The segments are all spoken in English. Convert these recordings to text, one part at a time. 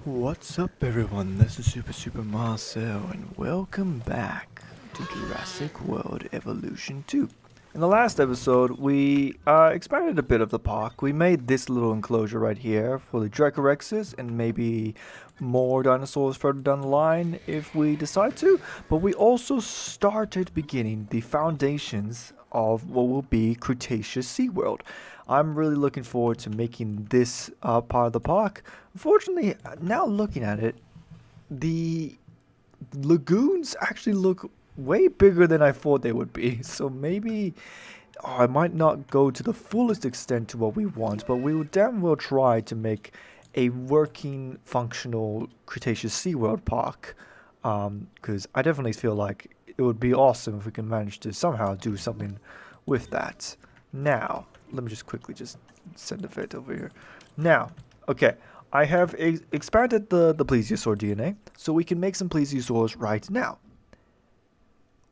What's up everyone, this is Super Marcel and welcome back to Jurassic World Evolution 2. In the last episode, we expanded a bit of the park. We made this little enclosure right here for the Dracorexes and maybe more dinosaurs further down the line if we decide to. But we also started beginning the foundations of what will be Cretaceous SeaWorld. I'm really looking forward to making this part of the park. Unfortunately, now looking at it, the lagoons actually look way bigger than I thought they would be. So maybe I might not go to the fullest extent to what we want, but we will damn well try to make a working, functional Cretaceous SeaWorld park. Because I definitely feel like it would be awesome if we can manage to somehow do something with that. Now, let me just quickly just send a vet over here. Now, okay, I have expanded the plesiosaur DNA, so we can make some plesiosaurs right now.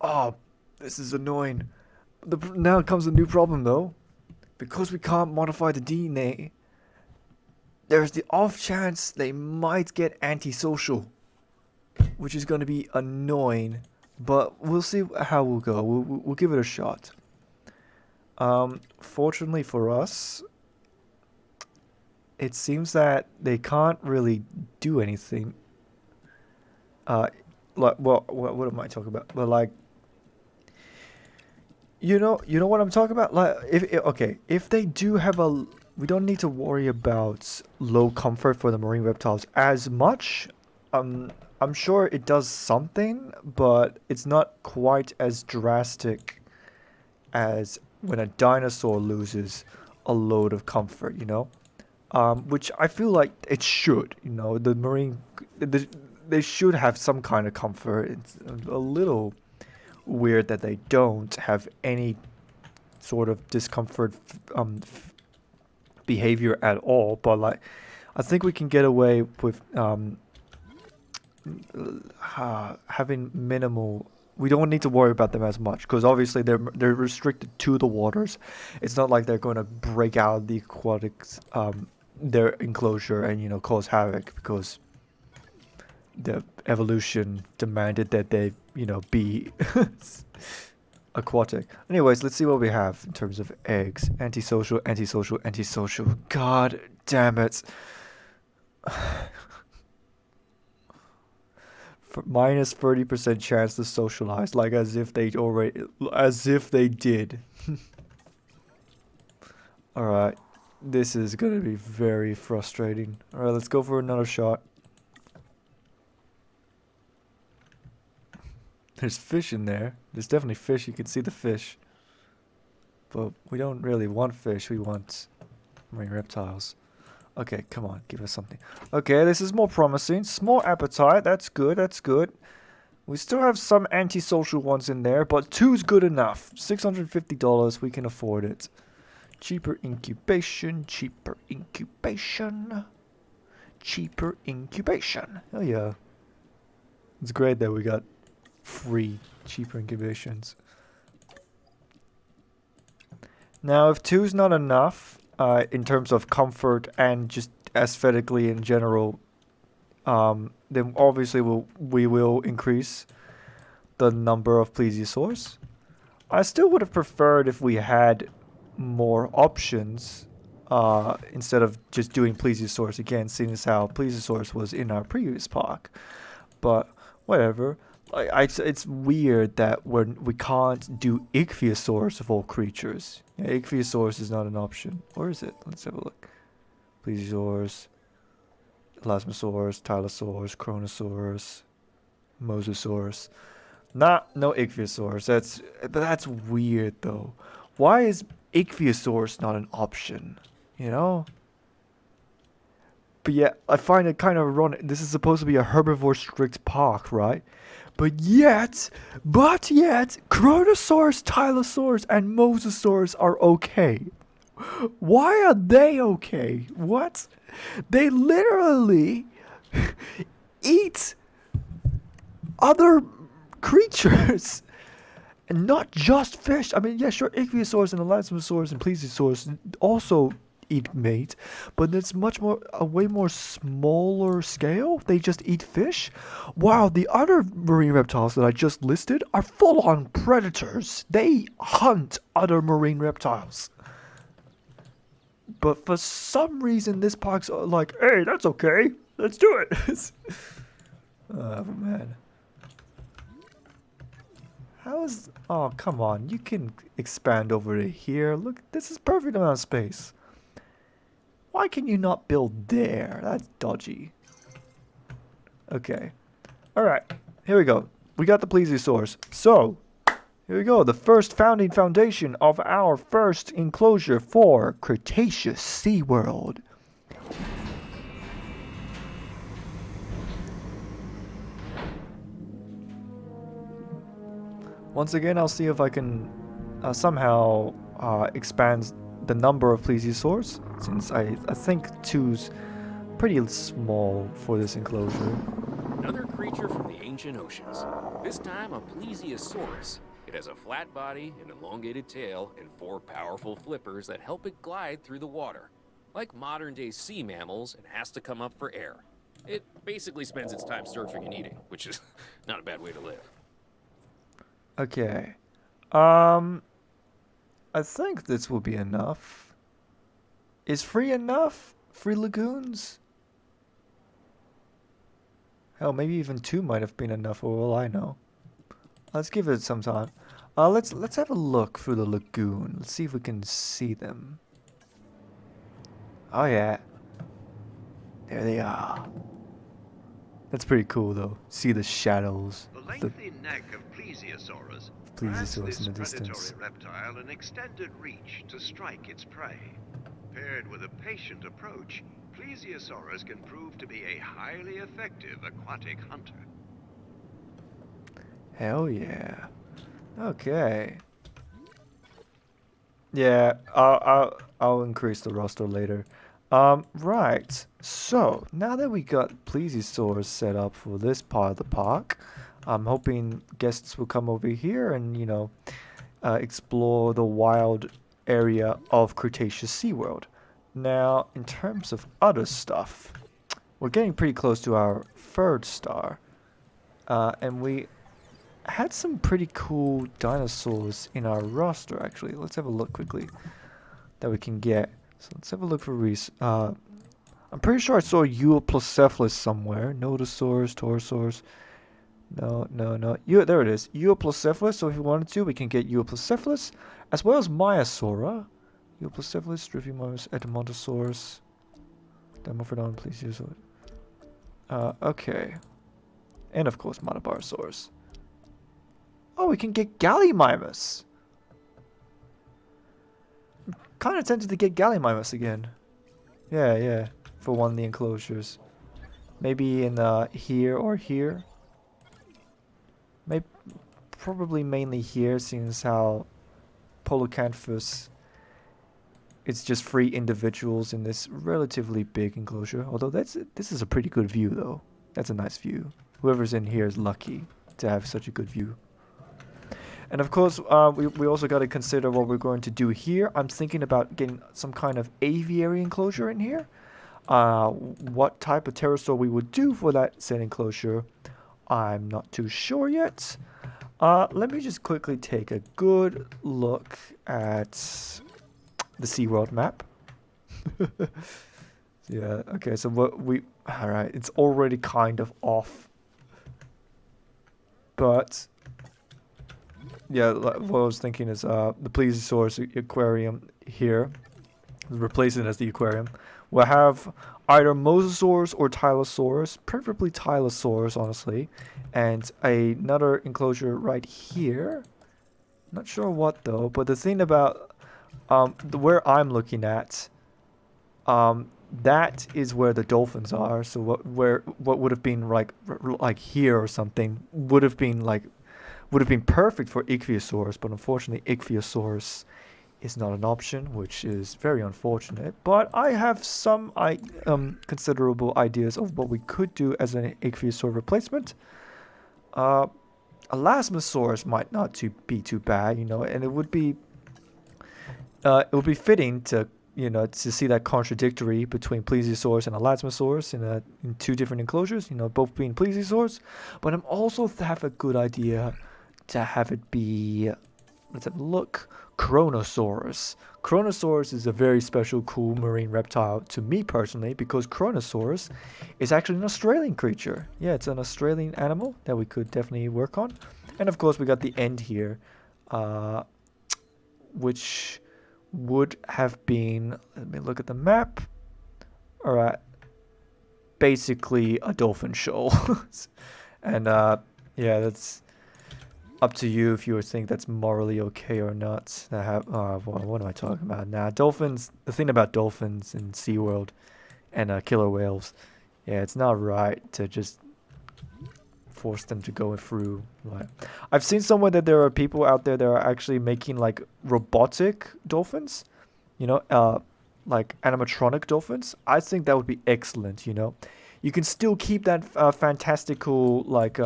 Oh, this is annoying. Now comes a new problem though. Because we can't modify the DNA, there's the off chance they might get antisocial, which is going to be annoying, but we'll see how we'll go. We'll give it a shot. Fortunately for us, it seems that they can't really do anything. Like, well, what am I talking about? But like, you know what I'm talking about. Like, if they do have we don't need to worry about low comfort for the marine reptiles as much. I'm sure it does something, but it's not quite as drastic as when a dinosaur loses a load of comfort, which I feel like it should, they should have some kind of comfort. It's a little weird that they don't have any sort of discomfort behavior at all, but like, I think we can get away with having minimal. We don't need to worry about them as much because obviously they're restricted to the waters. It's not like they're going to break out of the aquatics, their enclosure, and cause havoc because the evolution demanded that they be aquatic. Anyways, let's see what we have in terms of eggs. Antisocial, antisocial, antisocial. God damn it. Minus 30% chance to socialize, like as if they did. Alright, this is gonna be very frustrating. Alright, let's go for another shot. There's fish in there. There's definitely fish, you can see the fish. But we don't really want fish, we want marine reptiles. Okay, come on, give us something. Okay, this is more promising. Small appetite, that's good, that's good. We still have some antisocial ones in there, but two's good enough. $650, we can afford it. Cheaper incubation, cheaper incubation. Cheaper incubation. Oh yeah. It's great that we got free cheaper incubations. Now, if two's not enough, in terms of comfort and just aesthetically in general, then obviously we will increase the number of plesiosaurs. I still would have preferred if we had more options instead of just doing plesiosaurs again, seeing as how plesiosaurs was in our previous park. But whatever. It's weird that we can't do ichthyosaurs of all creatures. Yeah, ichthyosaurs is not an option. Or is it? Let's have a look. Plesiosaurs, elasmosaurs, tylosaurs, chronosaurs, mosasaurs. No ichthyosaurs. That's weird though. Why is ichthyosaurs not an option? But yeah, I find it kind of ironic. This is supposed to be a herbivore strict park, right? But yet, Chronosaurs, Tylosaurs, and Mosasaurs are okay. Why are they okay? What? They literally eat other creatures. And not just fish. I mean, yeah, sure, ichthyosaurs and elasmosaurs and plesiosaurs also eat meat, but it's much more a way more smaller scale. They just eat fish. Wow, the other marine reptiles that I just listed are full-on predators. They hunt other marine reptiles. But for some reason, this park's like, hey, that's okay. Let's do it. Oh, man. How is... Oh, come on. You can expand over to here. Look, this is perfect amount of space. Why can you not build there? That's dodgy. Okay. Alright. Here we go. We got the plesiosaurs. So, here we go. The first founding foundation of our first enclosure for Cretaceous SeaWorld. Once again, I'll see if I can somehow expand the number of plesiosaurs, since I think 2's pretty small for this enclosure. Another creature from the ancient oceans. This time a plesiosaurus. It has a flat body, an elongated tail, and 4 powerful flippers that help it glide through the water. Like modern-day sea mammals, it has to come up for air. It basically spends its time surfing and eating, which is not a bad way to live. Okay. I think this will be enough. Is free enough? Free lagoons? Hell, maybe even 2 might have been enough for all I know. Let's give it some time. Let's have a look through the lagoon. Let's see if we can see them. Oh yeah. There they are. That's pretty cool though. See the shadows. The lengthy neck of Plesiosaurus Plesiosaurus grants in this the predatory distance. reptile an extended reach to strike its prey. Paired with a patient approach, Plesiosaurus can prove to be a highly effective aquatic hunter. Hell yeah. Okay. Yeah, I'll increase the roster later. Right. So now that we got plesiosaurs set up for this part of the park, I'm hoping guests will come over here and explore the wild area of Cretaceous SeaWorld. Now, in terms of other stuff, we're getting pretty close to our 3rd star, and we had some pretty cool dinosaurs in our roster, actually. Let's have a look quickly that we can get. So let's have a look for I'm pretty sure I saw Euoplocephalus somewhere. Nodosaurus, Torosaurus. No. There it is. Euoplocephalus. So if we wanted to, we can get Euoplocephalus, as well as Maiasaura. Euoplocephalus, Stryphimosaurus, Edemontosaurus, Dimorphodon, Plesiosaurus. Okay. And of course, Matabarosaurus. Oh, we can get Gallimimus. I'm kind of tempted to get Gallimimus again. Yeah, for one of the enclosures. Maybe in here or here. Probably mainly here, since how Polacanthus, it's just 3 individuals in this relatively big enclosure. Although this is a pretty good view though. That's a nice view. Whoever's in here is lucky to have such a good view. And of course, we also got to consider what we're going to do here. I'm thinking about getting some kind of aviary enclosure in here. What type of pterosaur we would do for that said enclosure, I'm not too sure yet. Let me just quickly take a good look at the SeaWorld map. Yeah, okay, so alright, it's already kind of off. But yeah, what I was thinking is the Plesiosaurus aquarium here, replace it as the aquarium. We'll have either Mosasaurus or Tylosaurus, preferably Tylosaurus, honestly, and another enclosure right here. Not sure what though, but the thing about where I'm looking at, that is where the dolphins are. So what would have been like here or something would have been perfect for Ichthyosaurus, but unfortunately Ichthyosaurus is not an option, which is very unfortunate. But I have some considerable ideas of what we could do as an Ichthyosaur replacement. Elasmosaurus might not be too bad, and it would be fitting to you know, to see that contradictory between plesiosaurus and elasmosaurus in two different enclosures, you know, both being plesiosaurs. But I'm also have a good idea to have it be, let's have a look, Kronosaurus. Kronosaurus is a very special, cool marine reptile to me personally because Kronosaurus is actually an Australian creature. Yeah, it's an Australian animal that we could definitely work on. And of course, we got the end here, which would have been, let me look at the map. All right, basically a dolphin shoal. And yeah, that's up to you if you think that's morally okay or not. To have, what am I talking about now? Dolphins, the thing about dolphins in SeaWorld and killer whales, yeah, it's not right to just force them to go through. Like, I've seen somewhere that there are people out there that are actually making like robotic dolphins, you know, like animatronic dolphins. I think that would be excellent. You know, you can still keep that fantastical like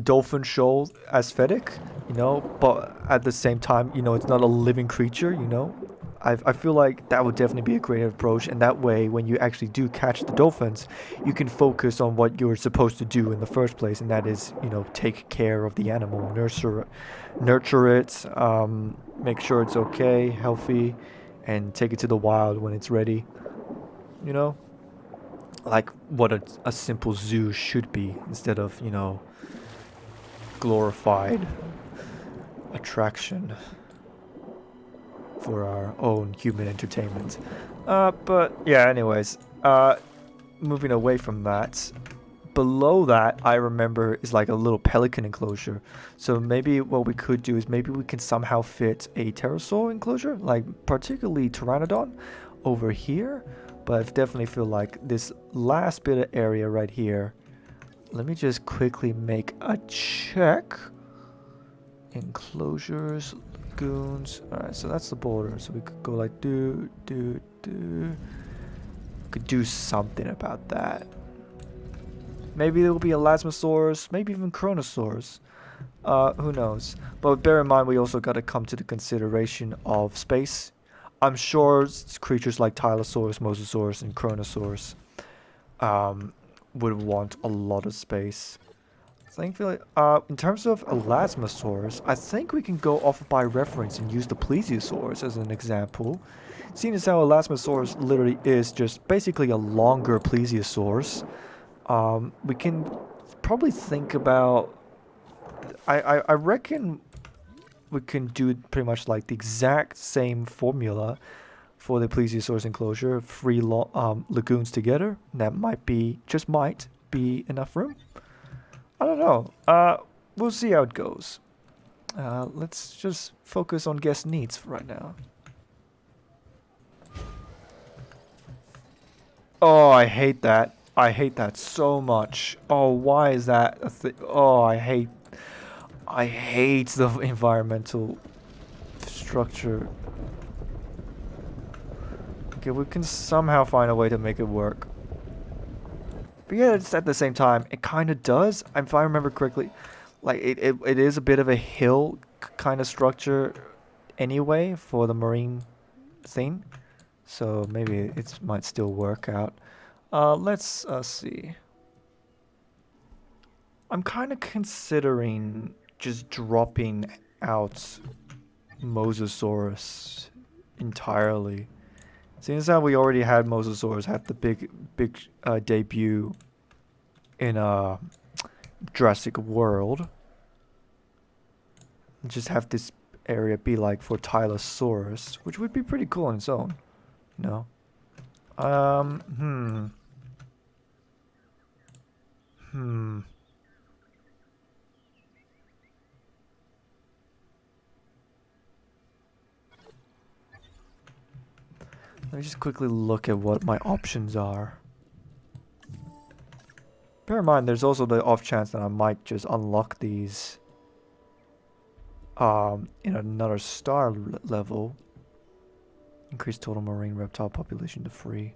dolphin shoal aesthetic, you know, but at the same time, you know, it's not a living creature, you know. I feel like that would definitely be a great approach, and that way, when you actually do catch the dolphins, you can focus on what you're supposed to do in the first place, and that is, you know, take care of the animal, nurture it, make sure it's okay, healthy, and take it to the wild when it's ready, you know, like what a simple zoo should be instead of, you know, glorified attraction for our own human entertainment. But yeah, anyways, moving away from that, below that I remember is like a little pelican enclosure. So maybe what we could do is maybe we can somehow fit a pterosaur enclosure, like particularly pteranodon, over here. But I definitely feel like this last bit of area right here. Let me just quickly make a check. Enclosures, lagoons. Alright, so that's the border. So we could go like do. Could do something about that. Maybe there will be elasmosaurus, maybe even Kronosaurus. Who knows? But bear in mind, we also got to come to the consideration of space. I'm sure creatures like Tylosaurus, Mosasaurus, and Kronosaurus would want a lot of space. Thankfully, in terms of elasmosaurus, I think we can go off by reference and use the plesiosaurus as an example. Seeing as how elasmosaurus literally is just basically a longer plesiosaurus, we can probably think about. I reckon we can do pretty much like the exact same formula for the plesiosaurus enclosure, three lagoons together. That might be, just might be enough room. I don't know. We'll see how it goes. Let's just focus on guest needs for right now. Oh, I hate that. I hate that so much. Oh, why is that a thing? Oh, I hate the environmental structure. Okay, we can somehow find a way to make it work. But yeah, it's at the same time, it kind of does. If I remember correctly, like it is a bit of a hill kind of structure anyway for the marine thing. So maybe it might still work out. Let's see. I'm kind of considering just dropping out Mosasaurus entirely. Seeing how we already had Mosasaurus have the big debut in Jurassic World, just have this area be like for Tylosaurus, which would be pretty cool on its own, you know. Let me just quickly look at what my options are. Bear in mind, there's also the off chance that I might just unlock these in another star level. Increase total marine reptile population to 3.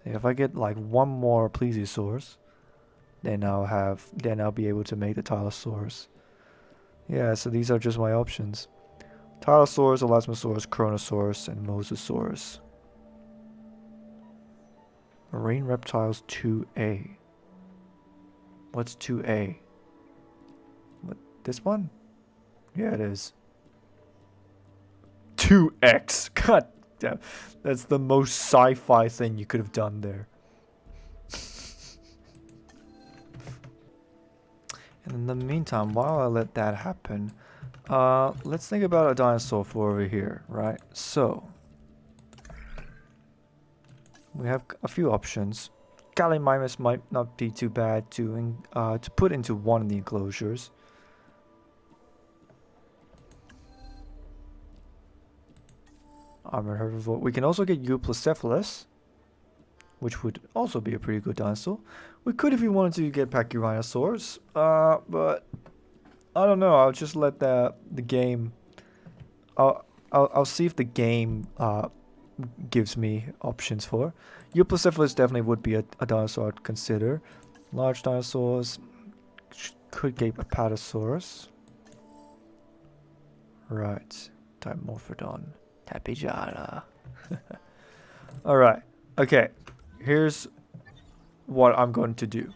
If I get like one more plesiosaurus, then I'll be able to make the Tylosaurus. Yeah, so these are just my options. Tylosaurus, Elasmosaurus, Kronosaurus, and Mosasaurus. Marine reptiles 2A. What's 2A? What, this one? Yeah, it is. 2X. God damn. That's the most sci-fi thing you could have done there. And in the meantime, while I let that happen, let's think about a dinosaur for over here, right? So, we have a few options. Gallimimus might not be too bad to put into one of the enclosures. Armored herbivore. We can also get Euoplocephalus, which would also be a pretty good dinosaur. We could, if we wanted to, get Pachyrhinosaurs, but I don't know. I'll just let the game. I'll see if the game gives me options for. Euoplocephalus definitely would be a dinosaur I'd consider. Large dinosaurs could get Apatosaurus. Right, Dimorphodon, Tapejara. Alright, okay. Here's what I'm going to do.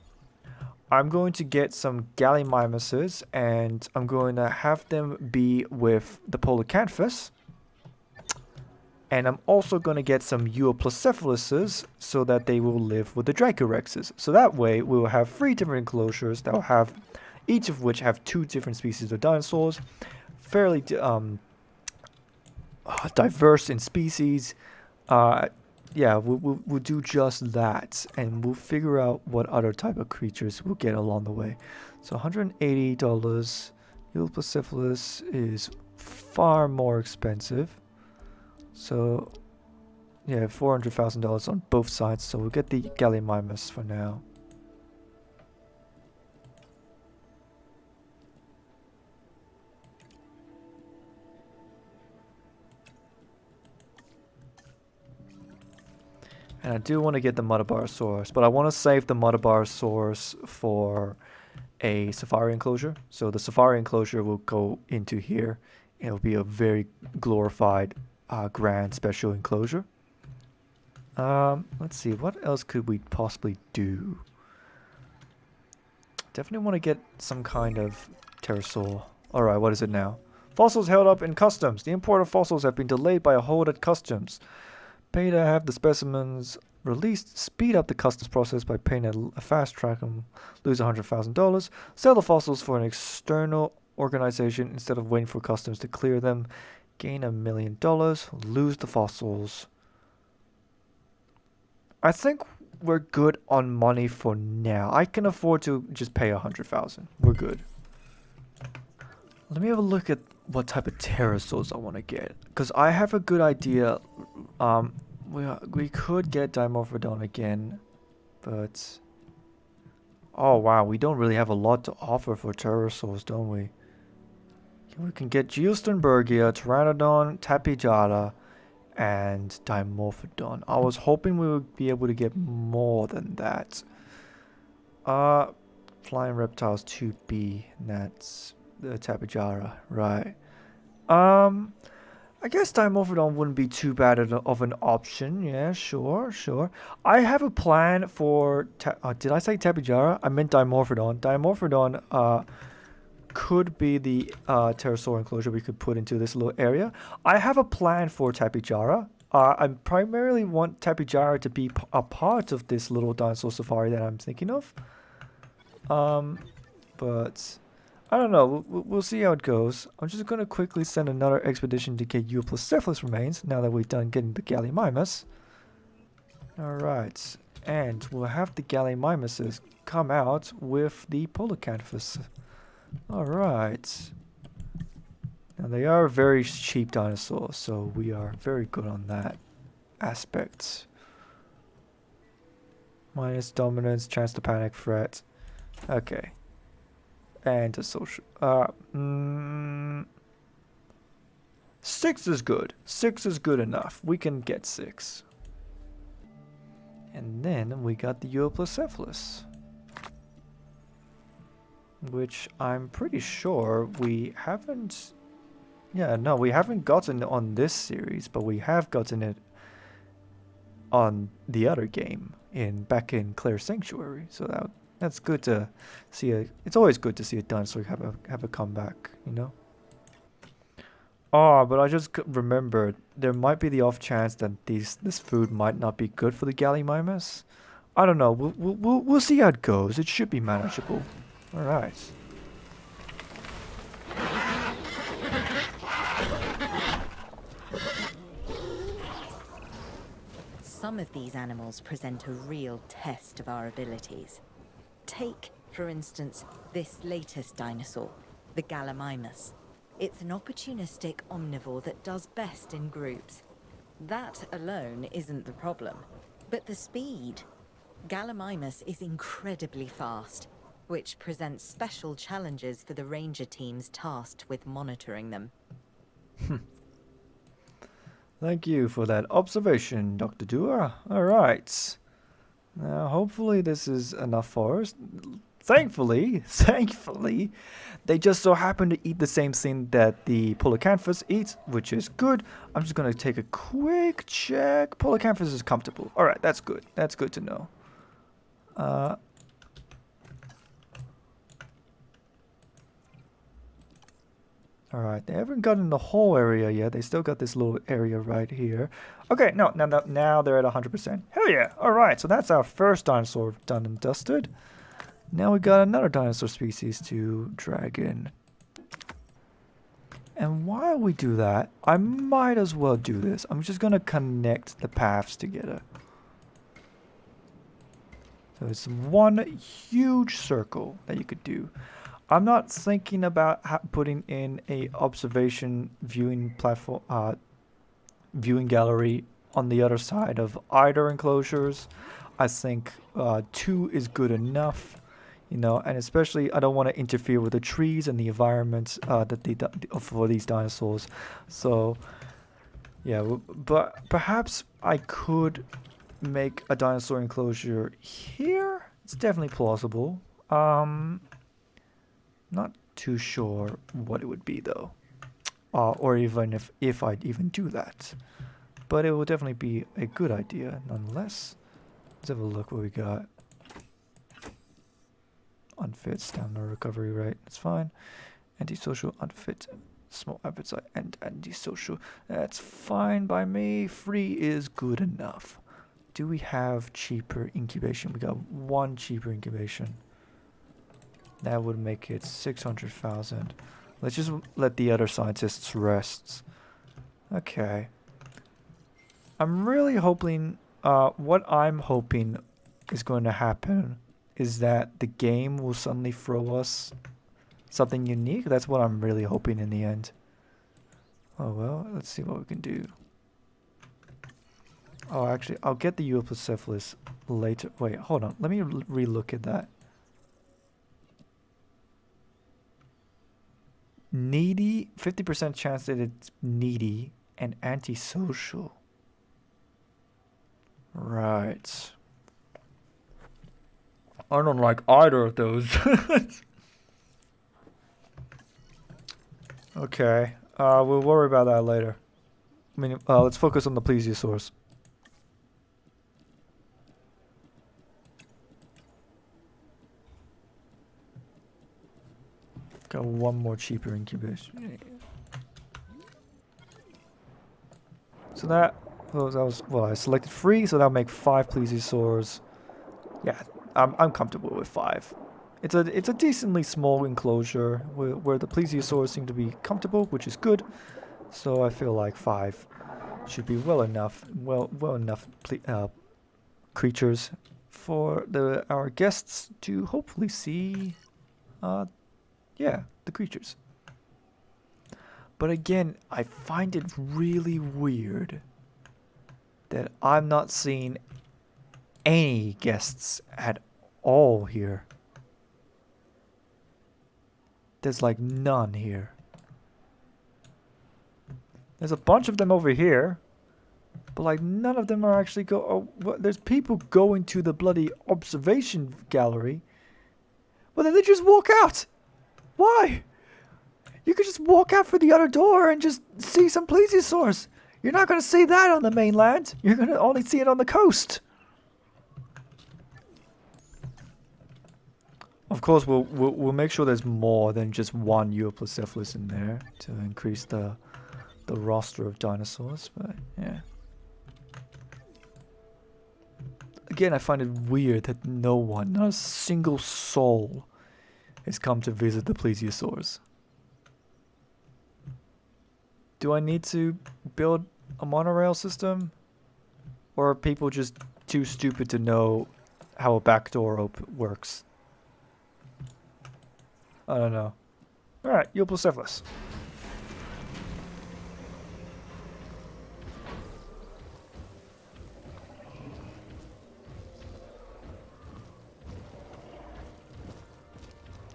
I'm going to get some Gallimimuses and I'm going to have them be with the Polycanthus. And I'm also going to get some Euoplocephuluses so that they will live with the Dracorexes. So that way we will have 3 different enclosures that will have each of which have 2 different species of dinosaurs. Fairly diverse in species. Yeah, we'll do just that, and we'll figure out what other type of creatures we'll get along the way. So $180. Euoplocephalus is far more expensive. So, yeah, $400,000 on both sides. So we'll get the Gallimimus for now. And I do want to get the Muttabarosaurus, but I want to save the Muttabarosaurus for a safari enclosure. So the safari enclosure will go into here. It'll be a very glorified, grand special enclosure. Let's see, what else could we possibly do? Definitely want to get some kind of pterosaur. Alright, what is it now? Fossils held up in customs. The import of fossils have been delayed by a hold at customs. Pay to have the specimens released, speed up the customs process by paying a fast track and lose $100,000. Sell the fossils for an external organization instead of waiting for customs to clear them. Gain $1 million. Lose the fossils. I think we're good on money for now. I can afford to just pay $100,000. We're good. Let me have a look at what type of pterosaurs I want to get, because I have a good idea. We could get Dimorphodon again, but oh wow, we don't really have a lot to offer for pterosaurs, don't we? We can get Geosternbergia, Pteranodon, Tapejara, and Dimorphodon. I was hoping we would be able to get more than that. Flying reptiles 2B, and that's the Tapejara, right? I guess Dimorphodon wouldn't be too bad of an option. Yeah, sure. I have a plan for... did I say Tapejara? I meant Dimorphodon. Dimorphodon could be the pterosaur enclosure we could put into this little area. I have a plan for Tapejara. I primarily want Tapejara to be a part of this little dinosaur safari that I'm thinking of. But... I don't know. We'll see how it goes. I'm just going to quickly send another expedition to get Euoplocephalus remains now that we've done getting the Gallimimus. Alright. And we'll have the Gallimimuses come out with the Polycanthus. Alright. Now they are very cheap dinosaurs, so we are very good on that aspect. Minus dominance, chance to panic, threat. Okay. And a social. 6 is good. 6 is good enough. We can get 6. And then we got the Euoplocephalus, which I'm pretty sure we haven't Yeah, no, we haven't gotten it on this series, but we have gotten it on the other game back in Claire's Sanctuary. So that's good to see. It's always good to see a dinosaur have a comeback, you know. Oh, but I just remembered there might be the off chance that this food might not be good for the Gallimimus. I don't know. We'll see how it goes. It should be manageable. All right. Some of these animals present a real test of our abilities. Take, for instance, this latest dinosaur, the Gallimimus. It's an opportunistic omnivore that does best in groups. That alone isn't the problem, but the speed. Gallimimus is incredibly fast, which presents special challenges for the ranger teams tasked with monitoring them. Thank you for that observation, Dr. Dua. All right. Now, hopefully this is enough for us. Thankfully, they just so happen to eat the same thing that the Polycanthus eats, which is good. I'm just going to take a quick check. Polycanthus is comfortable. All right, that's good. That's good to know. Alright, they haven't gotten the whole area yet. They still got this little area right here. Okay, no, now they're at 100%. Hell yeah! Alright, so that's our first dinosaur done and dusted. Now we got another dinosaur species to drag in. And while we do that, I might as well do this. I'm just going to connect the paths together. So it's one huge circle that you could do. I'm not thinking about putting in a observation viewing platform, viewing gallery on the other side of either enclosures. I think 2 is good enough, you know, and especially I don't want to interfere with the trees and the environment for these dinosaurs. So, yeah, but perhaps I could make a dinosaur enclosure here. It's definitely plausible. Not too sure what it would be though, or even if I'd even do that. But it will definitely be a good idea nonetheless. Let's have a look what we got. Unfit, stamina recovery rate, that's fine. Antisocial, unfit, small appetite, and antisocial. That's fine by me. Free is good enough. Do we have cheaper incubation? We got 1 cheaper incubation. That would make it 600,000. Let's just let the other scientists rest. Okay. I'm really hoping, what I'm hoping is going to happen is that the game will suddenly throw us something unique. That's what I'm really hoping in the end. Oh well, let's see what we can do. Oh, actually, I'll get the Euoplocephalus later. Wait, hold on. Let me re-look at that. Needy, 50% chance that it's needy and antisocial. Right. I don't like either of those. Okay. We'll worry about that later. I mean, let's focus on the plesiosaurs. Got 1 more cheaper incubation. So that was well, I selected 3, so that'll make 5 plesiosaurs. Yeah, I'm comfortable with 5. It's a decently small enclosure where the plesiosaurs seem to be comfortable, which is good. So I feel like 5 should be well enough creatures for our guests to hopefully see. Yeah, the creatures. But again, I find it really weird that I'm not seeing any guests at all here. There's like none here. There's a bunch of them over here, but like none of them are actually there's people going to the bloody observation gallery, but then they just walk out. Why? You could just walk out through the other door and just see some plesiosaurs. You're not going to see that on the mainland. You're going to only see it on the coast. Of course, we'll make sure there's more than just one Euoplocephalus in there to increase the roster of dinosaurs. But yeah. Again, I find it weird that no one, not a single soul, has come to visit the plesiosaurs. Do I need to build a monorail system? Or are people just too stupid to know how a backdoor works? I don't know. Alright, Euoplocephalus.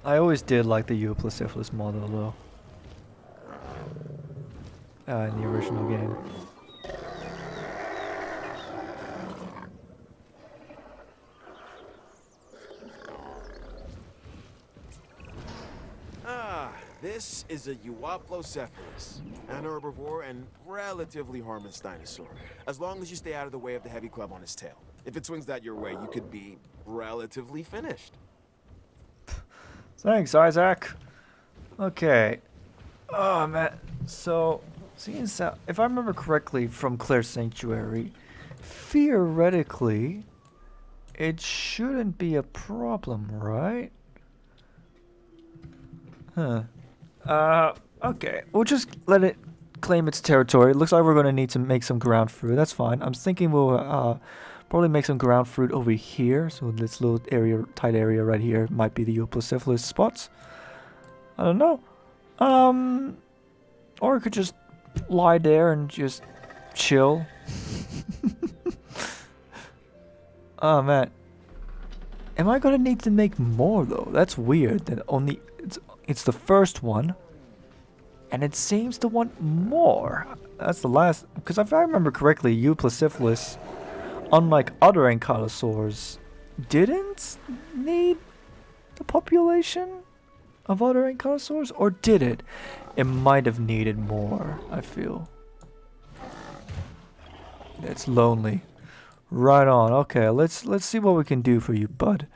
I always did like the Euoplocephalus model though. In the original game. This is a Euoplocephalus, an herbivore and relatively harmless dinosaur, as long as you stay out of the way of the heavy club on his tail. If it swings that your way, you could be relatively finished. Thanks, Isaac. Okay. Oh, man. So, if I remember correctly from Claire's Sanctuary, theoretically, it shouldn't be a problem, right? Huh. Okay. We'll just let it claim its territory. It looks like we're going to need to make some ground fruit. That's fine. I'm thinking we'll probably make some ground fruit over here. So this little area, tight area right here might be the Euoplocephalus spots. I don't know. Or it could just lie there and just chill. Oh, man. Am I going to need to make more, though? That's weird. That only... It's the first one, and it seems to want more. That's the last, because if I remember correctly, Euoplocephalus, unlike other ankylosaurs, didn't need the population of other ankylosaurs, or did it? It might have needed more, I feel. It's lonely. Right on. Okay, let's see what we can do for you, bud.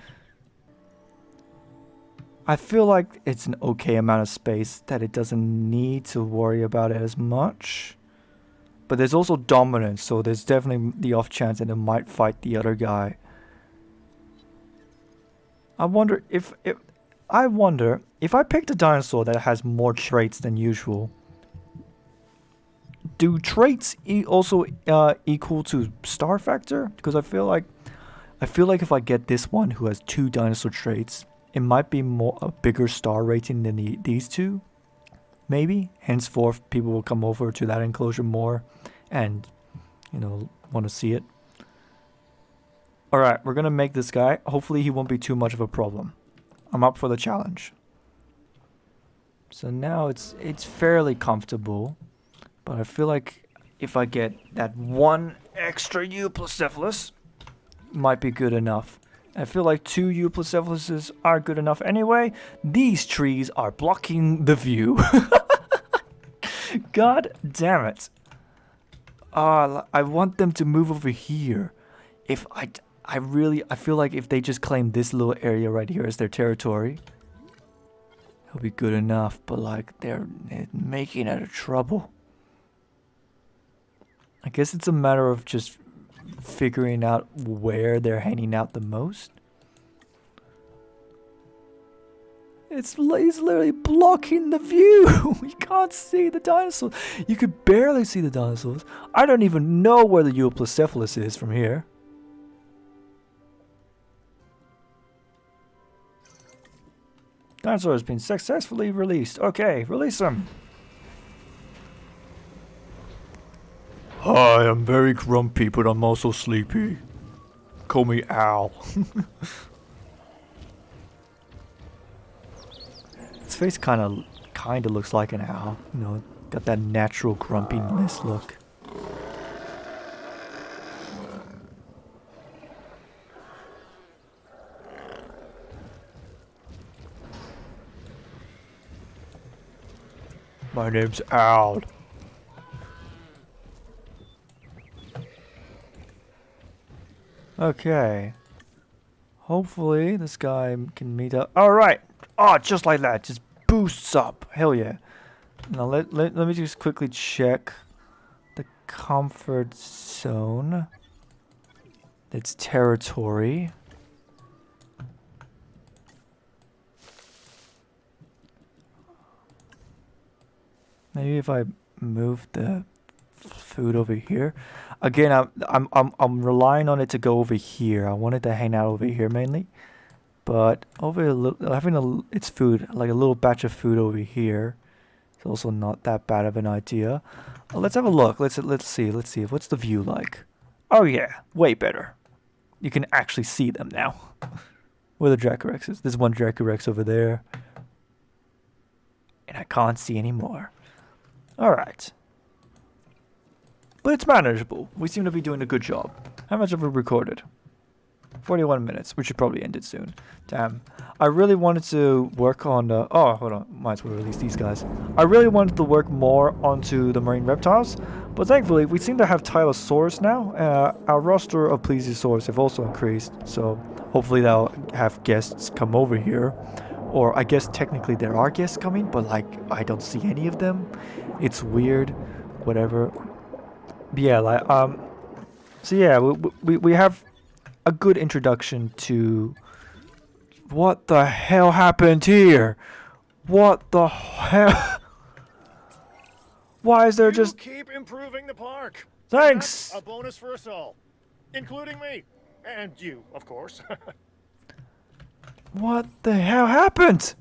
I feel like it's an okay amount of space that it doesn't need to worry about it as much. But there's also dominance, so there's definitely the off chance that it might fight the other guy. I wonder if I picked a dinosaur that has more traits than usual, do traits also equal to star factor? Because I feel like if I get this one who has 2 dinosaur traits, it might be a bigger star rating than these two. Maybe. Henceforth, people will come over to that enclosure more and, want to see it. Alright, we're going to make this guy. Hopefully he won't be too much of a problem. I'm up for the challenge. So now it's fairly comfortable. But I feel like if I get that one extra Euoplocephalus, might be good enough. I feel like 2 Euoplocephaluses are good enough anyway. These trees are blocking the view. God damn it. I want them to move over here. I feel like if they just claim this little area right here as their territory, it'll be good enough. But like they're making it a trouble. I guess it's a matter of just figuring out where they're hanging out the most. He's literally blocking the view. You can't see the dinosaurs. You could barely see the dinosaurs. I don't even know where the Euoplocephalus is from here. Dinosaur has been successfully released. Okay, release him. Hi, I'm very grumpy, but I'm also sleepy. Call me Al. His face kind of looks like an owl. Got that natural grumpiness look. My name's Al. Okay. Hopefully this guy can meet up. Alright. Oh, just like that. Just boosts up. Hell yeah. Now let me just quickly check the comfort zone. Its territory. Maybe if I move the food over here. Again, I'm relying on it to go over here. I wanted to hang out over here mainly, but having its food, like a little batch of food over here, is also not that bad of an idea. Let's have a look. Let's see. What's the view like? Oh yeah, way better. You can actually see them now. Where the Dracorex is. There's one Dracorex over there, and I can't see anymore. Alright. But it's manageable. We seem to be doing a good job. How much have we recorded? 41 minutes. We should probably end it soon. Damn. I really wanted to work on oh, hold on. Might as well release these guys. I really wanted to work more onto the marine reptiles, but thankfully we seem to have Tylosaurus now. Our roster of Plesiosaurs have also increased, so hopefully they'll have guests come over here. Or I guess technically there are guests coming, but like I don't see any of them. It's weird. Whatever. But yeah, like so yeah, we have a good introduction to what the hell happened here. What the hell? Why is there just keep improving the park? Thanks. That's a bonus for us all, including me and you, of course. What the hell happened?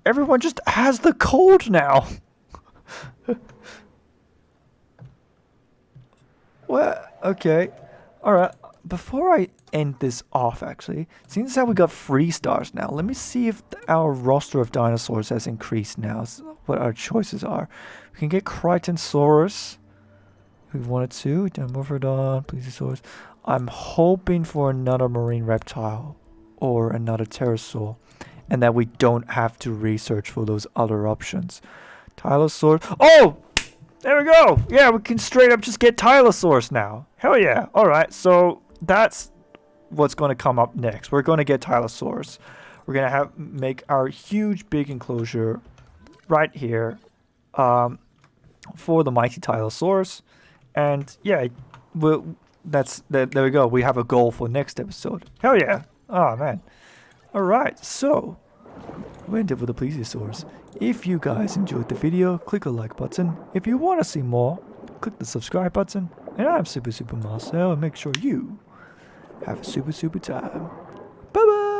Everyone just has the cold now. Well, okay. Alright. Before I end this off, actually, seeing as how we got 3 stars now, let me see if our roster of dinosaurs has increased now. So what our choices are. We can get Cretaceous if we wanted to. Dimorphodon, Plesiosaurus. I'm hoping for another marine reptile or another pterosaur, and that we don't have to research for those other options. Tylosaurus. Oh! There we go! Yeah, we can straight up just get Tylosaurus now. Hell yeah. Alright, so that's what's going to come up next. We're going to get Tylosaurus. We're going to make our huge big enclosure right here for the mighty Tylosaurus. And yeah, there we go. We have a goal for next episode. Hell yeah. Oh man. Alright, so we ended with the Plesiosaurs. If you guys enjoyed the video, click a like button. If you want to see more, click the subscribe button. And I'm Super Marcel, and make sure you have a super time. Bye bye!